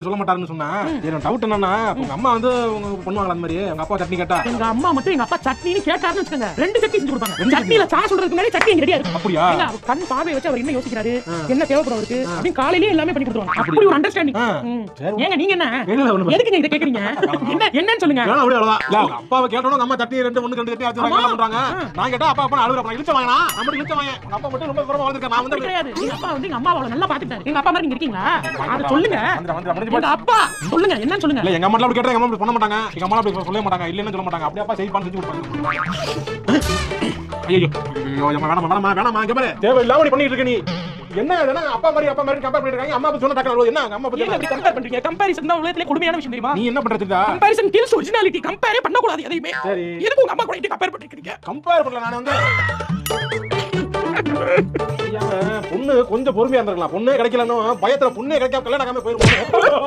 சொல்ல மாட்டாருன்னு சொன்னா எனக்கு டவுட் என்னன்னா உங்க அம்மா வந்து பண்ணுவாங்களா அந்த மாதிரி உங்க அப்பா சட்னி கேட்டா எங்க அம்மா மட்டும் எங்க அப்பா சட்னின்னு கேட்டாருன்னு வச்சுக்கோங்க 2 சட்னி செஞ்சு கொடுப்பாங்க. சட்னில சா சொல்றதுக்கு முன்னாடி சட்னி ரெடியா இருக்கு. அப்படியா? கண் பார்வை வச்சு அவர் என்ன யோசிக்கிறாரு, என்ன தேவைப்படும் அவருக்கு அப்படின்னு காலையிலேயே எல்லாமே பண்ணி கொடுத்துருவாங்க. அப்படி ஒரு அண்டர்ஸ்டாண்டிங். ஏங்க நீங்க என்ன எதுக்கு இத கேக்குறீங்க? என்னன்னு சொல்லுங்க. அப்படியே அவ்வளவுதான். இல்ல அப்பாவை கேட்டோம் அம்மா சட்னி 2 சட்னி ஆச்சு பண்றாங்க. நான் கேட்டா அப்பா அப்பா அழுகுறப்ப இழுச்ச வாங்கனா நம்ம இழுச்ச வாங்க. அப்பா மட்டும் ரொம்ப தூரமா வளர்ந்திருக்கா. நான் வந்து கிடையாது. எங்க அப்பா வந்து எங்க அம்மாவை நல்லா பாத்துட்டாரு. எங்க அப்பா மாதிரி நீங்க இருக்கீங்களா? அத சொல்லுங்க. எங்க அப்பா சொல்லுங்க என்னன்னு சொல்லுங்க. இல்ல எங்க அம்மா அப்படி கேட்டா எங்க அம்மா பண்ண மாட்டாங்க. எங்க அம்மா அப்படி சொல்ல மாட்டாங்க. இல்லன்னு சொல்ல மாட்டாங்க. அப்படியே அப்பா செய்வான்னு செஞ்சு கொடுப்பாங்க. ஐயோ வேணாமா இங்க பாரு. தேவையில்லாம நீ பண்ணிட்டு இருக்க நீ. என்ன இதெல்லாம் அப்பா மாதிரி கம்பேர் பண்ணிட்டு இருக்காங்க. அம்மா பத்தி சொன்னா டக்கல என்ன அம்மா பத்தி என்ன அப்படி கம்பேர் பண்றீங்க? கம்பேரிசன் தான் உலகத்திலே கொடுமையான விஷயம் தெரியுமா? நீ என்ன பண்றதுடா? Comparison kills originality. கம்பேரே பண்ண கூடாது எதையுமே. சரி. எதுக்கு உங்க அம்மா கூட இப்படி கம்பேர் பண்ணிக்கிறீங்க? கம்பேர் பண்ணல நான் வந்து பொண்ணு கொஞ்சம் பொறுமையா இருந்திருக்கலாம். பொண்ணே கிடைக்கலன்னு பயத்துல பொண்ணே கிடைக்காம கல்யாணம் ஆகாம போயிருவோம்.